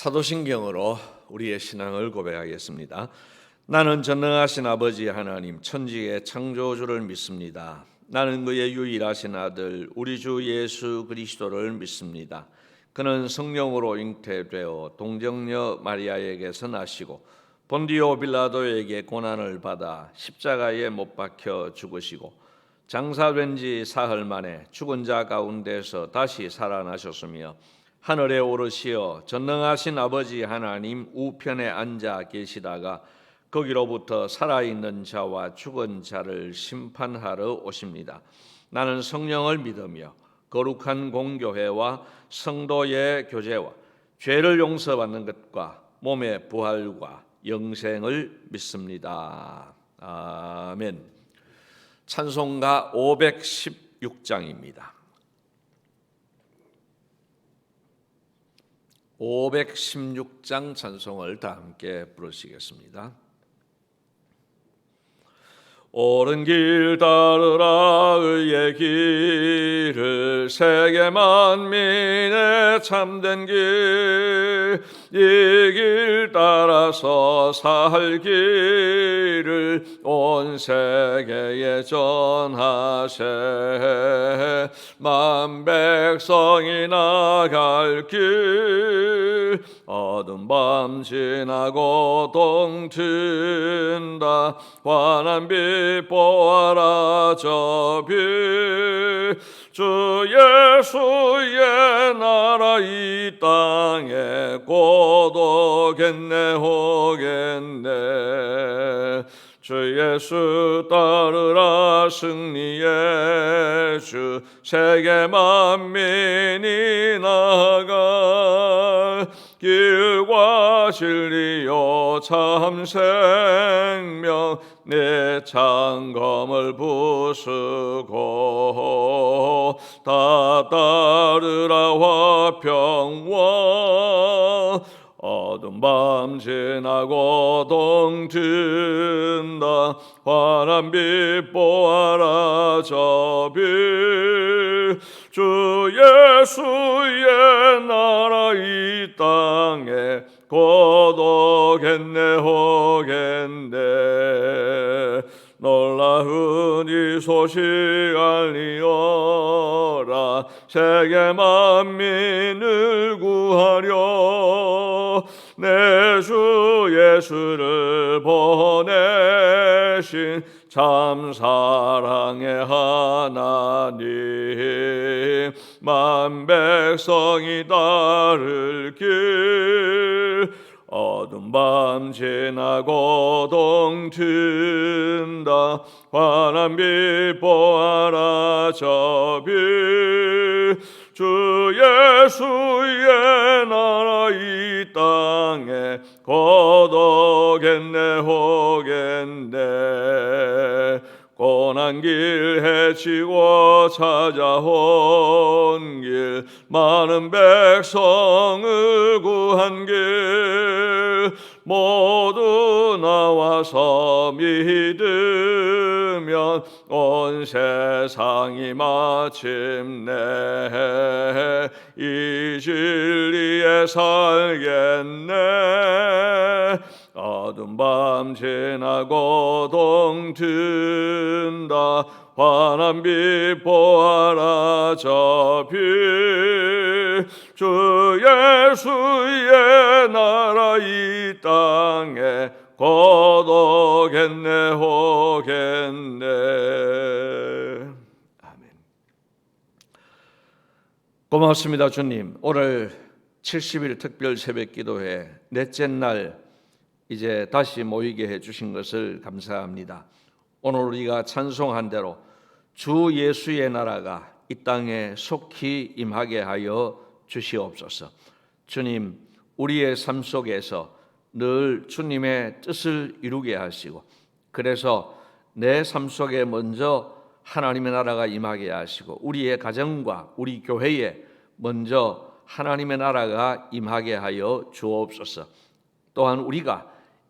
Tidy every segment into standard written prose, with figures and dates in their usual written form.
사도신경으로 우리의 신앙을 고백하겠습니다. 나는 전능하신 아버지 하나님 천지의 창조주를 믿습니다. 나는 그의 유일하신 아들 우리 주 예수 그리스도를 믿습니다. 그는 성령으로 잉태되어 동정녀 마리아에게서 나시고 본디오 빌라도에게 고난을 받아 십자가에 못 박혀 죽으시고 장사된 지 사흘 만에 죽은 자 가운데서 다시 살아나셨으며 하늘에 오르시어 전능하신 아버지 하나님 우편에 앉아 계시다가 거기로부터 살아있는 자와 죽은 자를 심판하러 오십니다. 나는 성령을 믿으며 거룩한 공교회와 성도의 교제와 죄를 용서받는 것과 몸의 부활과 영생을 믿습니다. 아멘. 찬송가 516장입니다. 516장 찬송을 다 함께 부르시겠습니다. 옳은 길 따르라 의의 길을 세계 만민의 참된 길 이 길 따라서 살 길을 온 세계에 전하세 만 백성이 나갈 길 어두운 밤 지나고 동튼다 환한 빛 보아라 저 빛 주 예수의 나라 이 땅에 곧 오겠네 오겠네 주 예수 따르라 승리의 주 세계 만민이 나아갈 길과 진리요 참 생명 내 창검을 부수고 다 따르라 화평왕 어두운 밤 지나고 동튼다 환한 빛 보아라 저 빛 주 예수의 나라 이 땅에 곧 오겠네 오겠네 놀라운 이 소식 알리어라 세계 만민을 구하려 내 주 예수를 보내신 참 사랑의 하나님 만 백성이 따를 길 어두운 밤 지나고 동튼다 환한 빛 보아라 저 빛 주 예수의 나라 이 땅에 곧 오겠네 오겠네 고난길 헤치고 찾아온 길 많은 백성을 구한 길 모두 나와서 믿으면 온 세상이 마침내 이 진리에 살겠네 어두운 밤 지나고 동튼다 환한 빛 보아라 저 빛 주 예수의 나라 이 땅에 곧 오겠네 오겠네 아멘. 고맙습니다 주님. 오늘 70일 특별 새벽 기도회 넷째 날 이제 다시 모이게 해주신 것을 감사합니다. 오늘 우리가 찬송한 대로 주 예수의 나라가 이 땅에 속히 임하게 하여 주시옵소서. 주님, 우리의 삶 속에서 늘 주님의 뜻을 이루게 하시고 그래서 내 삶 속에 먼저 하나님의 나라가 임하게 하시고 우리의 가정과 우리 교회에 먼저 하나님의 나라가 임하게 하여 주옵소서. 또한 우리가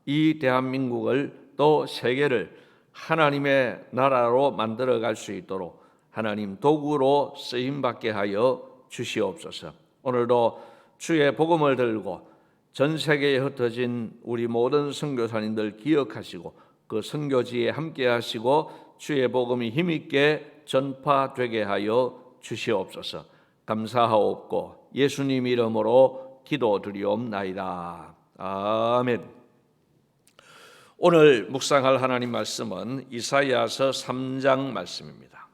이 대한민국을 또 세계를 하나님의 나라로 만들어갈 수 있도록 하나님 도구로 쓰임받게 하여 주시옵소서. 오늘도 주의 복음을 들고 전 세계에 흩어진 우리 모든 선교사님들 기억하시고 그 선교지에 함께 하시고 주의 복음이 힘있게 전파되게 하여 주시옵소서. 감사하옵고 예수님 이름으로 기도드리옵나이다. 아멘. 오늘 묵상할 하나님 말씀은 이사야서 3장 말씀입니다.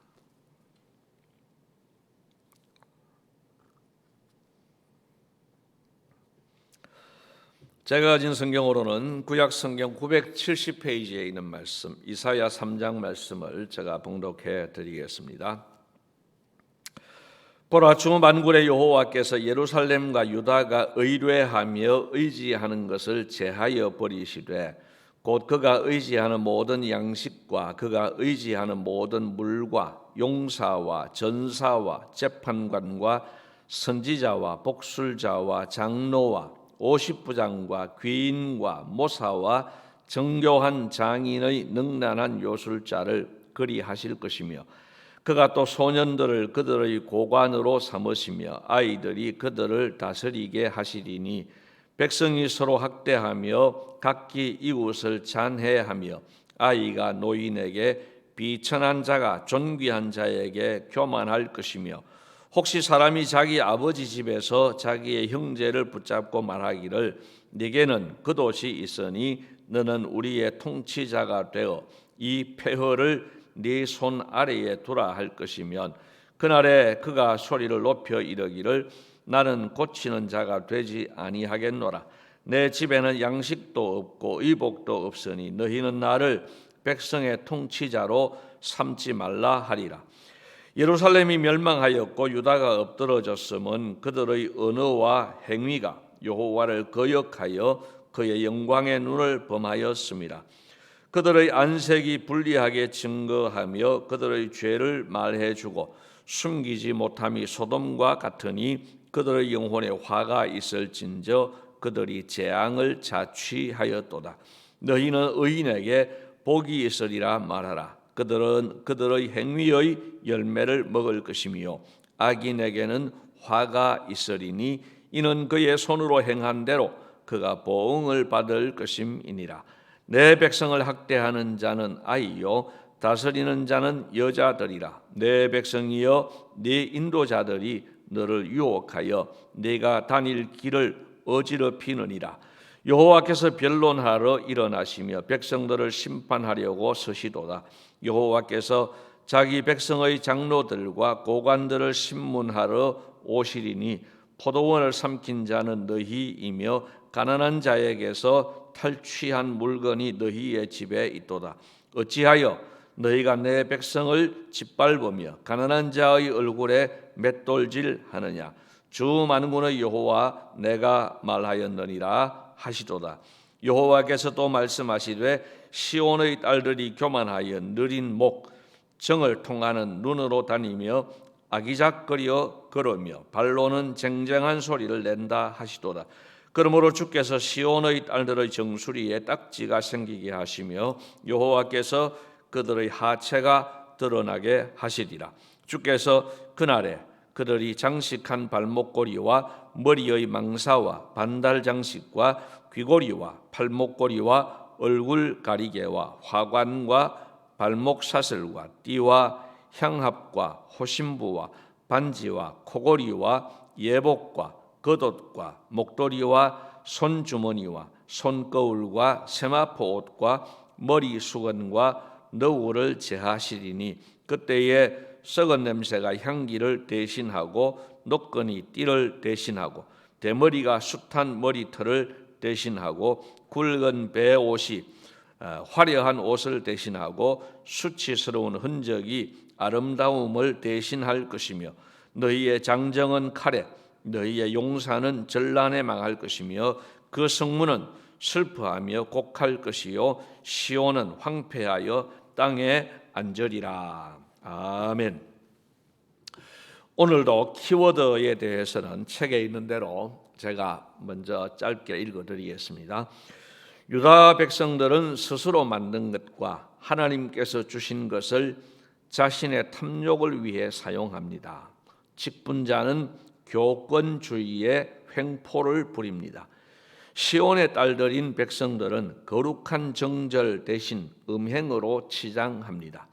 제가 가진 성경으로는 구약 성경 970페이지에 있는 말씀, 이사야 3장 말씀을 제가 봉독해 드리겠습니다. 보라, 주 만군의 여호와께서 예루살렘과 유다가 의뢰하며 의지하는 것을 제하여 버리시되 곧 그가 의지하는 모든 양식과 그가 의지하는 모든 물과 용사와 전사와 재판관과 선지자와 복술자와 장로와 50부장과 귀인과 모사와 정교한 장인의 능란한 요술자를 그리하실 것이며 그가 또 소년들을 그들의 고관으로 삼으시며 아이들이 그들을 다스리게 하시리니 백성이 서로 학대하며 각기 이웃을 잔해하며 아이가 노인에게 비천한 자가 존귀한 자에게 교만할 것이며 혹시 사람이 자기 아버지 집에서 자기의 형제를 붙잡고 말하기를 네게는 겉옷이 있으니 너는 우리의 통치자가 되어 이 폐허를 네 손 아래에 두라 할 것이면 그날에 그가 소리를 높여 이르기를 나는 고치는 자가 되지 아니하겠노라. 내 집에는 양식도 없고 의복도 없으니 너희는 나를 백성의 통치자로 삼지 말라 하리라. 예루살렘이 멸망하였고 유다가 엎드러졌음은 그들의 언어와 행위가 여호와를 거역하여 그의 영광의 눈을 범하였습니다. 그들의 안색이 불리하게 증거하며 그들의 죄를 말해주고 숨기지 못함이 소돔과 같으니 그들의 영혼에 화가 있을진저 그들이 재앙을 자취하였도다. 너희는 의인에게 복이 있으리라 말하라. 그들은 그들의 행위의 열매를 먹을 것이며 악인에게는 화가 있으리니 이는 그의 손으로 행한 대로 그가 보응을 받을 것임이니라. 내 백성을 학대하는 자는 아이요 다스리는 자는 여자들이라. 내 백성이여 네 인도자들이 너를 유혹하여 네가 다닐 길을 어지럽히느니라. 여호와께서 변론하러 일어나시며 백성들을 심판하려고 서시도다. 여호와께서 자기 백성의 장로들과 고관들을 심문하러 오시리니 포도원을 삼킨 자는 너희이며 가난한 자에게서 탈취한 물건이 너희의 집에 있도다. 어찌하여 너희가 내 백성을 짓밟으며 가난한 자의 얼굴에 맷돌질하느냐. 주 만군의 여호와 내가 말하였느니라 하시도다. 여호와께서 또 말씀하시되 시온의 딸들이 교만하여 느린 목 정을 통하는 눈으로 다니며 아기작거려 걸으며 발로는 쟁쟁한 소리를 낸다 하시도다. 그러므로 주께서 시온의 딸들의 정수리에 딱지가 생기게 하시며 여호와께서 그들의 하체가 드러나게 하시리라. 주께서 그날에 그들이 장식한 발목고리와 머리의 망사와 반달 장식과 귀고리와 팔목고리와 얼굴 가리개와 화관과 발목 사슬과 띠와 향합과 호심부와 반지와 코고리와 예복과 겉옷과 목도리와 손주머니와 손거울과 세마포 옷과 머리 수건과 너울을 제하시리니 그때에 썩은 냄새가 향기를 대신하고 노끈이 띠를 대신하고 대머리가 숱한 머리털을 대신하고 굵은 배 옷이 화려한 옷을 대신하고 수치스러운 흔적이 아름다움을 대신할 것이며 너희의 장정은 칼에 너희의 용사는 전란에 망할 것이며 그 성문은 슬퍼하며 곡할 것이요 시온은 황폐하여 땅에 앉으리라. 아멘. 오늘도 키워드에 대해서는 책에 있는 대로 제가 먼저 짧게 읽어드리겠습니다. 유다 백성들은 스스로 만든 것과 하나님께서 주신 것을 자신의 탐욕을 위해 사용합니다. 직분자는 교권주의의 횡포를 부립니다. 시온의 딸들인 백성들은 거룩한 정절 대신 음행으로 치장합니다.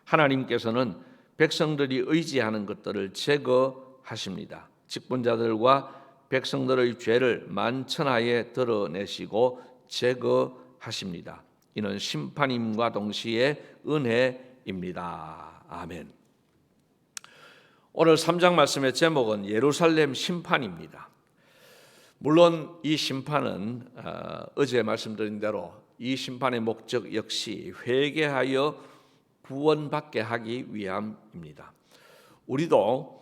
하나님께서는 백성들이 의지하는 것들을 제거하십니다. 직분자들과 백성들의 죄를 만천하에 드러내시고 제거하십니다. 이는 심판임과 동시에 은혜입니다. 아멘. 오늘 3장 말씀의 제목은 예루살렘 심판입니다. 물론 이 심판은 어제 말씀드린 대로 이 심판의 목적 역시 회개하여 구원받게 하기 위함입니다. 우리도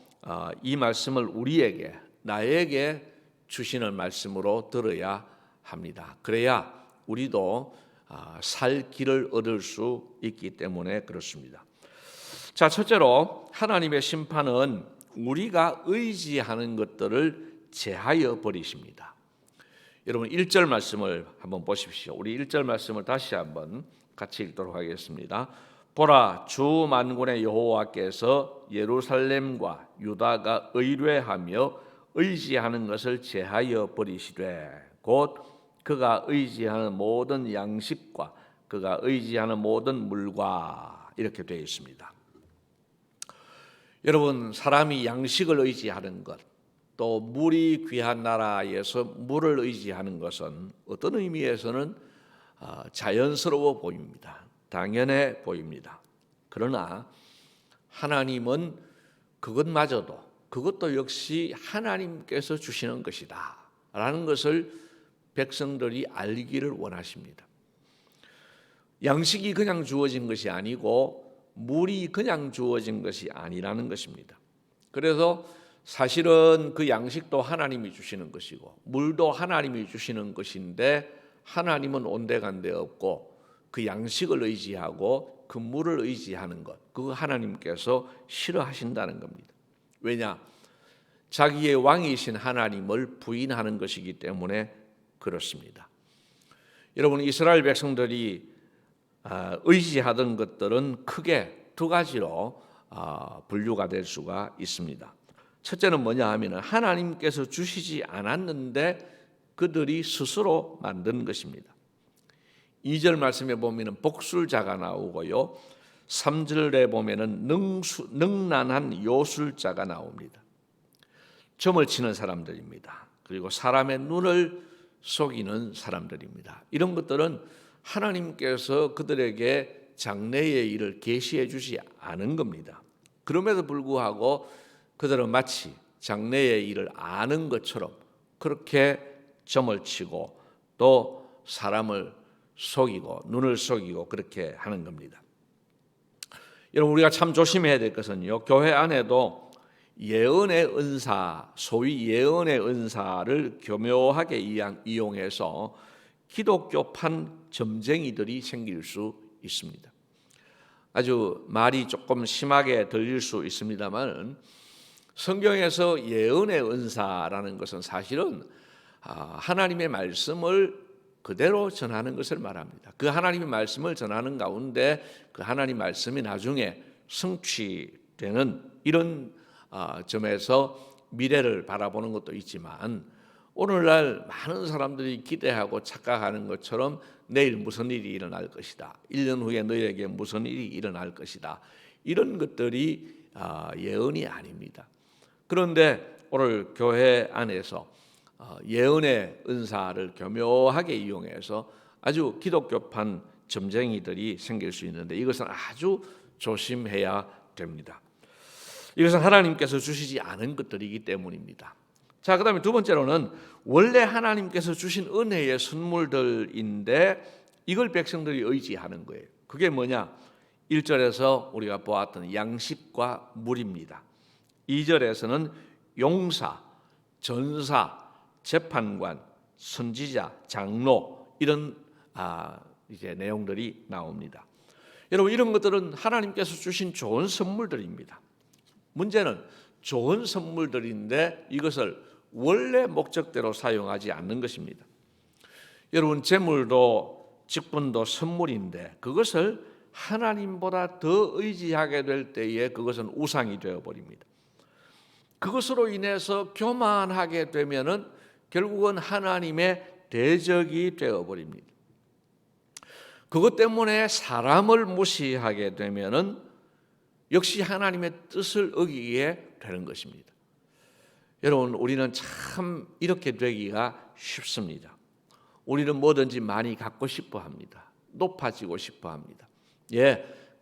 이 말씀을 우리에게, 나에게 주시는 말씀으로 들어야 합니다. 그래야 우리도 살 길을 얻을 수 있기 때문에 그렇습니다. 자, 첫째로 하나님의 심판은 우리가 의지하는 것들을 제하여 버리십니다. 여러분 1절 말씀을 한번 보십시오. 우리 1절 말씀을 다시 한번 같이 읽도록 하겠습니다. 보라, 주 만군의 여호와께서 예루살렘과 유다가 의뢰하며 의지하는 것을 제하여 버리시되 곧 그가 의지하는 모든 양식과 그가 의지하는 모든 물과, 이렇게 되어 있습니다. 여러분, 사람이 양식을 의지하는 것, 또 물이 귀한 나라에서 물을 의지하는 것은 어떤 의미에서는 자연스러워 보입니다. 당연해 보입니다. 그러나 하나님은 그것도 역시 하나님께서 주시는 것이다 라는 것을 백성들이 알기를 원하십니다. 양식이 그냥 주어진 것이 아니고 물이 그냥 주어진 것이 아니라는 것입니다. 그래서 사실은 그 양식도 하나님이 주시는 것이고 물도 하나님이 주시는 것인데, 하나님은 온데간데 없고 그 양식을 의지하고 그 물을 의지하는 것, 그거 하나님께서 싫어하신다는 겁니다. 왜냐? 자기의 왕이신 하나님을 부인하는 것이기 때문에 그렇습니다. 여러분, 이스라엘 백성들이 의지하던 것들은 크게 두 가지로 분류가 될 수가 있습니다. 첫째는 뭐냐 하면 하나님께서 주시지 않았는데 그들이 스스로 만든 것입니다. 2절 말씀에 보면 복술자가 나오고요, 3절에 보면 능란한 요술자가 나옵니다. 점을 치는 사람들입니다. 그리고 사람의 눈을 속이는 사람들입니다. 이런 것들은 하나님께서 그들에게 장래의 일을 계시해 주지 않은 겁니다. 그럼에도 불구하고 그들은 마치 장래의 일을 아는 것처럼 그렇게 점을 치고 또 사람을 속이고 눈을 속이고 그렇게 하는 겁니다. 여러분, 우리가 참 조심해야 될 것은요, 교회 안에도 예언의 은사, 소위 예언의 은사를 교묘하게 이용해서 기독교판 점쟁이들이 생길 수 있습니다. 아주 말이 조금 심하게 들릴 수 있습니다만, 성경에서 예언의 은사라는 것은 사실은 하나님의 말씀을 그대로 전하는 것을 말합니다. 그 하나님의 말씀을 전하는 가운데 그 하나님 말씀이 나중에 성취되는 이런 점에서 미래를 바라보는 것도 있지만, 오늘날 많은 사람들이 기대하고 착각하는 것처럼 내일 무슨 일이 일어날 것이다, 1년 후에 너희에게 무슨 일이 일어날 것이다, 이런 것들이 예언이 아닙니다. 그런데 오늘 교회 안에서 예언의 은사를 교묘하게 이용해서 아주 기독교판 점쟁이들이 생길 수 있는데, 이것은 아주 조심해야 됩니다. 이것은 하나님께서 주시지 않은 것들이기 때문입니다. 자, 그 다음에 두 번째로는 원래 하나님께서 주신 은혜의 선물들인데 이걸 백성들이 의지하는 거예요. 그게 뭐냐? 1절에서 우리가 보았던 양식과 물입니다. 2절에서는 용사, 전사, 재판관, 선지자, 장로, 이런 이제 내용들이 나옵니다. 여러분, 이런 것들은 하나님께서 주신 좋은 선물들입니다. 문제는 좋은 선물들인데 이것을 원래 목적대로 사용하지 않는 것입니다. 여러분, 재물도 직분도 선물인데 그것을 하나님보다 더 의지하게 될 때에 그것은 우상이 되어버립니다. 그것으로 인해서 교만하게 되면은 결국은 하나님의 대적이 되어버립니다. 그것 때문에 사람을 무시하게 되면은 역시 하나님의 뜻을 어기게 되는 것입니다. 여러분, 우리는 참 이렇게 되기가 쉽습니다. 우리는 뭐든지 많이 갖고 싶어 합니다. 높아지고 싶어 합니다.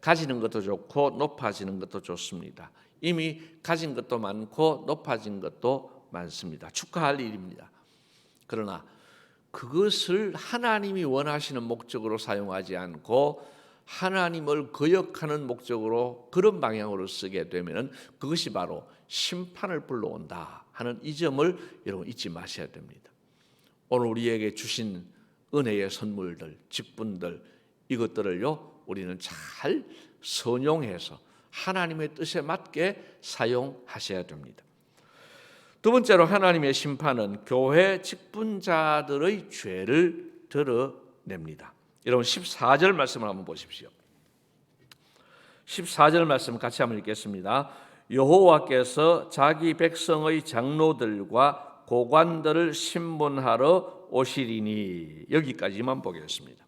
가지는 것도 좋고 높아지는 것도 좋습니다. 이미 가진 것도 많고 높아진 것도 많습니다. 축하할 일입니다. 그러나 그것을 하나님이 원하시는 목적으로 사용하지 않고 하나님을 거역하는 목적으로 그런 방향으로 쓰게 되면 그것이 바로 심판을 불러온다 하는 이 점을 여러분 잊지 마셔야 됩니다. 오늘 우리에게 주신 은혜의 선물들, 직분들, 이것들을요 우리는 잘 선용해서 하나님의 뜻에 맞게 사용하셔야 됩니다. 두 번째로 하나님의 심판은 교회 직분자들의 죄를 드러냅니다. 여러분 14절 말씀을 한번 보십시오. 14절 말씀 같이 한번 읽겠습니다. 여호와께서 자기 백성의 장로들과 고관들을 신문하러 오시리니, 여기까지만 보겠습니다.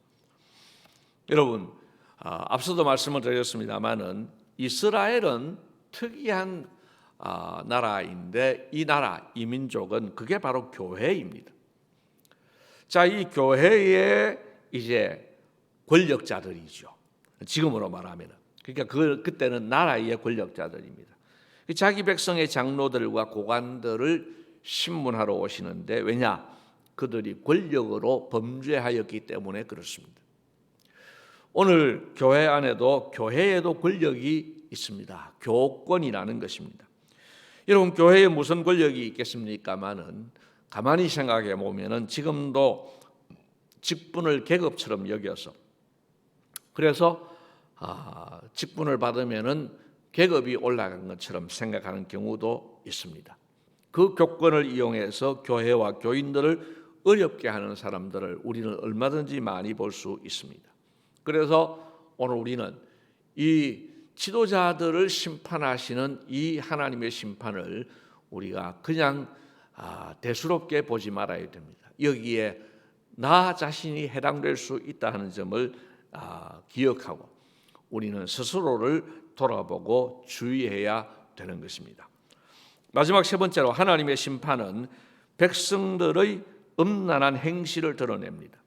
여러분, 앞서도 말씀을 드렸습니다마는 이스라엘은 특이한 나라인데 이 나라, 이 민족은 그게 바로 교회입니다. 자, 이 교회의 이제 권력자들이죠. 지금으로 말하면, 그러니까 그때는 나라의 권력자들입니다. 자기 백성의 장로들과 고관들을 신문하러 오시는데, 왜냐? 그들이 권력으로 범죄하였기 때문에 그렇습니다. 오늘 교회 안에도 교회에도 권력이 있습니다. 교권이라는 것입니다. 여러분, 교회에 무슨 권력이 있겠습니까마는 가만히 생각해 보면은 지금도 직분을 계급처럼 여겨서, 그래서 직분을 받으면은 계급이 올라간 것처럼 생각하는 경우도 있습니다. 그 교권을 이용해서 교회와 교인들을 어렵게 하는 사람들을 우리는 얼마든지 많이 볼 수 있습니다. 그래서 오늘 우리는 이 지도자들을 심판하시는 이 하나님의 심판을 우리가 그냥 대수롭게 보지 말아야 됩니다. 여기에 나 자신이 해당될 수 있다 하는 점을 기억하고 우리는 스스로를 돌아보고 주의해야 되는 것입니다. 마지막 세 번째로 하나님의 심판은 백성들의 음란한 행실을 드러냅니다.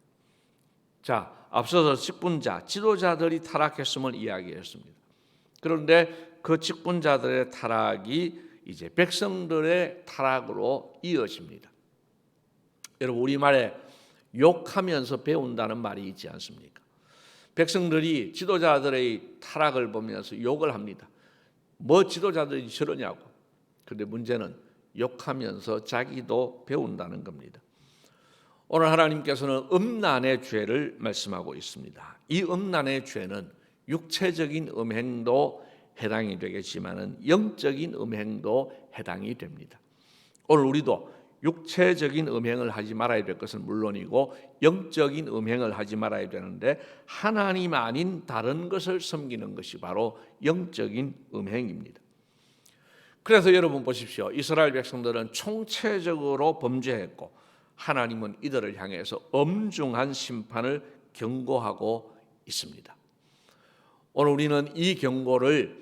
자, 앞서서 직분자, 지도자들이 타락했음을 이야기했습니다. 그런데 그 직분자들의 타락이 이제 백성들의 타락으로 이어집니다. 여러분, 우리말에 욕하면서 배운다는 말이 있지 않습니까? 백성들이 지도자들의 타락을 보면서 욕을 합니다. 뭐 지도자들이 저러냐고. 그런데 문제는 욕하면서 자기도 배운다는 겁니다. 오늘 하나님께서는 음란의 죄를 말씀하고 있습니다. 이 음란의 죄는 육체적인 음행도 해당이 되겠지만은 영적인 음행도 해당이 됩니다. 오늘 우리도 육체적인 음행을 하지 말아야 될 것은 물론이고 영적인 음행을 하지 말아야 되는데 하나님 아닌 다른 것을 섬기는 것이 바로 영적인 음행입니다. 그래서 여러분 보십시오. 이스라엘 백성들은 총체적으로 범죄했고 하나님은 이들을 향해서 엄중한 심판을 경고하고 있습니다. 오늘 우리는 이 경고를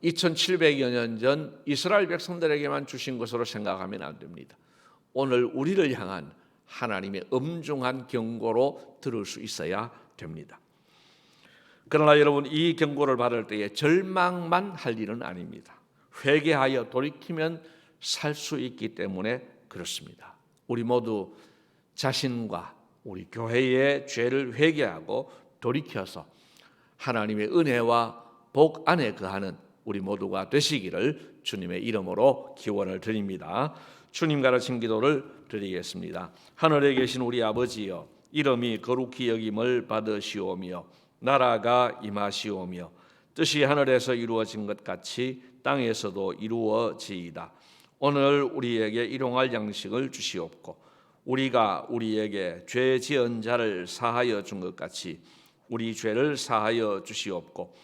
2700여 년 전 이스라엘 백성들에게만 주신 것으로 생각하면 안 됩니다. 오늘 우리를 향한 하나님의 엄중한 경고로 들을 수 있어야 됩니다. 그러나 여러분, 이 경고를 받을 때에 절망만 할 일은 아닙니다. 회개하여 돌이키면 살 수 있기 때문에 그렇습니다. 우리 모두 자신과 우리 교회의 죄를 회개하고 돌이켜서 하나님의 은혜와 복 안에 거하는 우리 모두가 되시기를 주님의 이름으로 기원을 드립니다. 주님 가르친 기도를 드리겠습니다. 하늘에 계신 우리 아버지여, 이름이 거룩히 여김을 받으시오며 나라가 임하시오며 뜻이 하늘에서 이루어진 것 같이 땅에서도 이루어지이다. 오늘 우리에게 일용할 양식을 주시옵고 우리가 우리에게 죄 지은 자를 사하여 준 것 같이 우리 죄를 사하여 주시옵고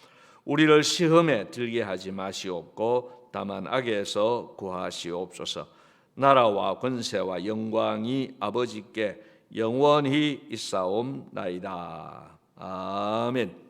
우리를 시험에 들게 하지 마시옵고 다만 악에서 구하시옵소서. 나라와 권세와 영광이 아버지께 영원히 있사옵나이다. 아멘.